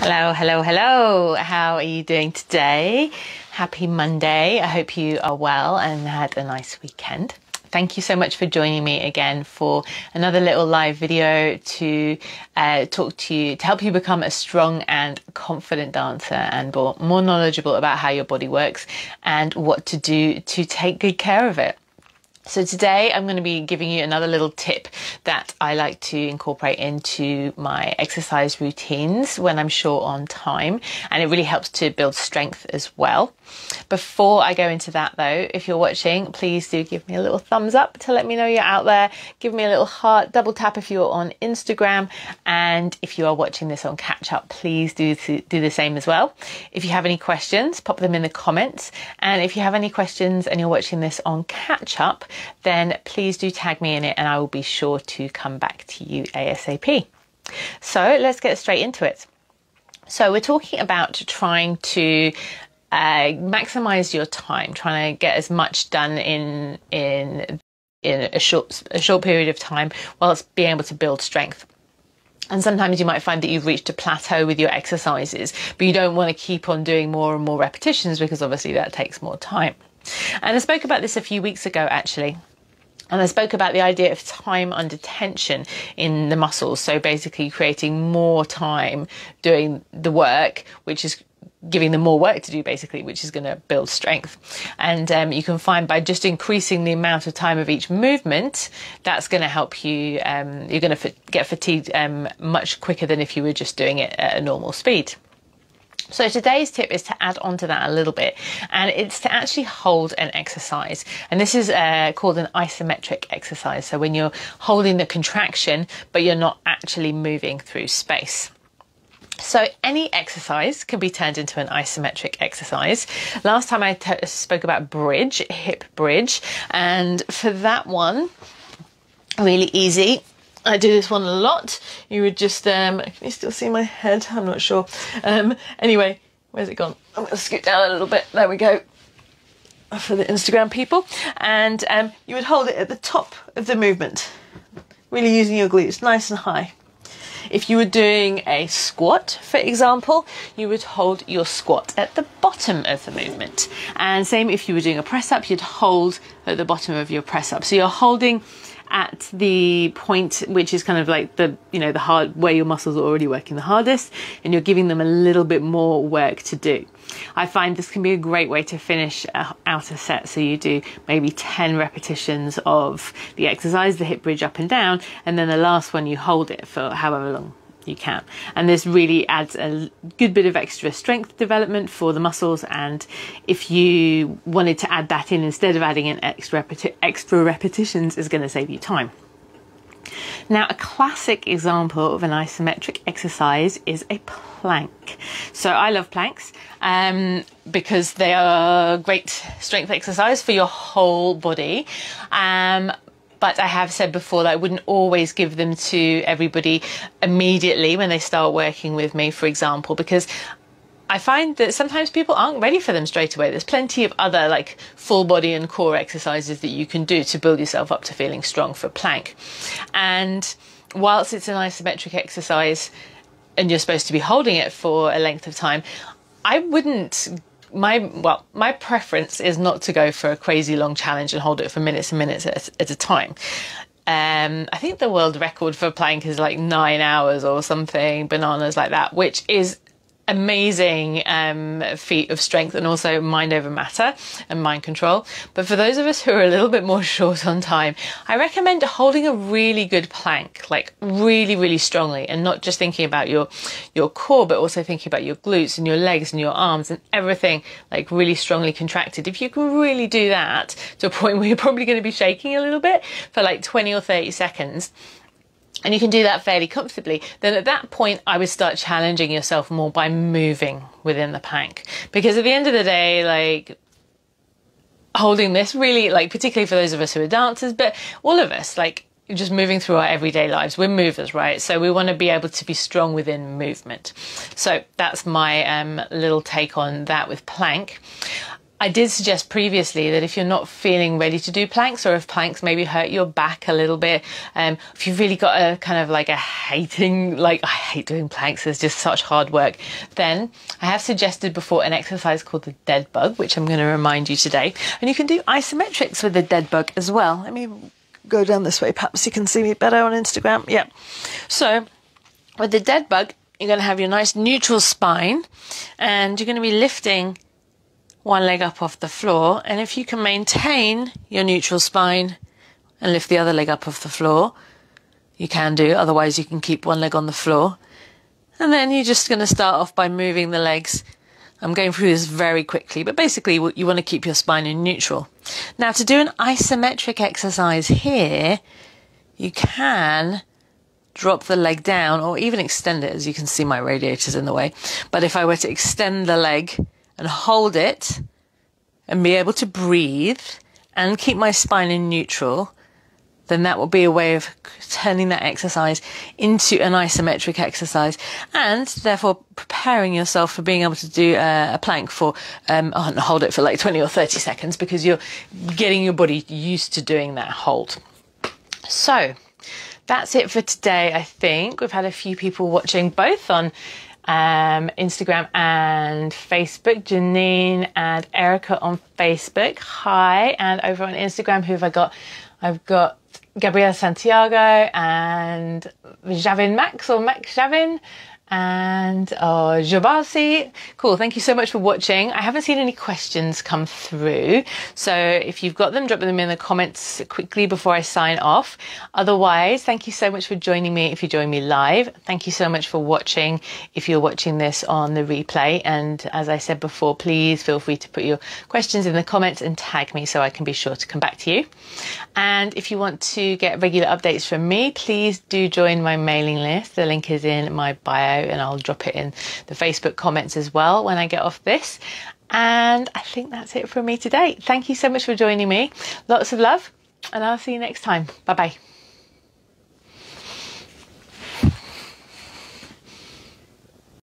Hello, hello, hello. How are you doing today? Happy Monday. I hope you are well and had a nice weekend. Thank you so much for joining me again for another little live video to talk to you, to help you become a strong and confident dancer and more knowledgeable about how your body works and what to do to take good care of it. So today I'm going to be giving you another little tip that I like to incorporate into my exercise routines when I'm short on time, and it really helps to build strength as well. Before I go into that though, if you're watching, please do give me a little thumbs up to let me know you're out there. Give me a little heart, double tap if you're on Instagram, and if you are watching this on catch up, please do the same as well. If you have any questions, pop them in the comments, and if you have any questions and you're watching this on catch up, then please do tag me in it and I will be sure to come back to you ASAP. So let's get straight into it. So we're talking about trying to maximize your time, trying to get as much done in a short period of time whilst being able to build strength. And sometimes you might find that you've reached a plateau with your exercises, but you don't want to keep on doing more and more repetitions because obviously that takes more time. And I spoke about this a few weeks ago actually, and I spoke about the idea of time under tension in the muscles. So basically creating more time doing the work, which is giving them more work to do basically, which is going to build strength. And you can find by just increasing the amount of time of each movement, that's going to help you, you're going to get fatigued much quicker than if you were just doing it at a normal speed. So today's tip is to add on to that a little bit, and it's to actually hold an exercise. And this is called an isometric exercise. So when you're holding the contraction, but you're not actually moving through space. So any exercise can be turned into an isometric exercise. Last time I spoke about bridge, hip bridge, and for that one, really easy. I do this one a lot. You would just, can you still see my head? I'm not sure. Anyway, where's it gone? I'm going to scoot down a little bit. There we go. For the Instagram people. And you would hold it at the top of the movement. Really using your glutes nice and high. If you were doing a squat, for example, you would hold your squat at the bottom of the movement. And same if you were doing a press up, you'd hold at the bottom of your press up. So you're holding at the point which is kind of like the, you know, the hard, where your muscles are already working the hardest, and you're giving them a little bit more work to do. I find this can be a great way to finish out a set. So you do maybe 10 repetitions of the exercise, the hip bridge up and down, and then the last one you hold it for however long you can. And this really adds a good bit of extra strength development for the muscles, and if you wanted to add that in instead of adding in extra repetitions, is going to save you time. Now, a classic example of an isometric exercise is a plank. So I love planks because they are a great strength exercise for your whole body. But I have said before that I wouldn't always give them to everybody immediately when they start working with me, for example, because I find that sometimes people aren't ready for them straight away. There's plenty of other like full body and core exercises that you can do to build yourself up to feeling strong for plank. And whilst it's an isometric exercise and you're supposed to be holding it for a length of time, I wouldn't... My preference is not to go for a crazy long challenge and hold it for minutes and minutes at a time. I think the world record for plank is like 9 hours or something, bananas like that, which is amazing feat of strength and also mind over matter and mind control. But for those of us who are a little bit more short on time, I recommend holding a really good plank, like really, really strongly, and not just thinking about your core, but also thinking about your glutes and your legs and your arms and everything like really strongly contracted. If you can really do that to a point where you're probably going to be shaking a little bit for like 20 or 30 seconds, and you can do that fairly comfortably, then at that point I would start challenging yourself more by moving within the plank. Because at the end of the day, like, holding this really, like, particularly for those of us who are dancers, but all of us, like, just moving through our everyday lives, we're movers, right? So we want to be able to be strong within movement. So that's my little take on that with plank. I did suggest previously that if you're not feeling ready to do planks, or if planks maybe hurt your back a little bit, if you've really got a kind of like I hate doing planks, it's just such hard work, then I have suggested before an exercise called the dead bug, which I'm going to remind you today. And you can do isometrics with the dead bug as well. Let me go down this way, perhaps you can see me better on Instagram. Yeah. So with the dead bug, you're going to have your nice neutral spine, and you're going to be lifting one leg up off the floor. And if you can maintain your neutral spine and lift the other leg up off the floor, you can do. Otherwise, you can keep one leg on the floor. And then you're just going to start off by moving the legs. I'm going through this very quickly, but basically you want to keep your spine in neutral. Now, to do an isometric exercise here, you can drop the leg down or even extend it. As you can see, my radiator's in the way. But if I were to extend the leg and hold it and be able to breathe and keep my spine in neutral, then that will be a way of turning that exercise into an isometric exercise, and therefore preparing yourself for being able to do a plank for, hold it for like 20 or 30 seconds, because you're getting your body used to doing that hold. So that's it for today, I think. We've had a few people watching both on Instagram and Facebook. Janine and Erica on Facebook. Hi. And over on Instagram, who have I got? I've got Gabrielle Santiago and Javin Max, or Max Javin, and Jabasi. Cool. Thank you so much for watching. I haven't seen any questions come through, so if you've got them, drop them in the comments quickly before I sign off. Otherwise, thank you so much for joining me if you join me live. Thank you so much for watching if you're watching this on the replay. And as I said before, please feel free to put your questions in the comments and tag me so I can be sure to come back to you. And if you want to get regular updates from me, please do join my mailing list. The link is in my bio, and I'll drop it in the Facebook comments as well when I get off this. And I think that's it from me today. Thank you so much for joining me. Lots of love, and I'll see you next time. Bye bye.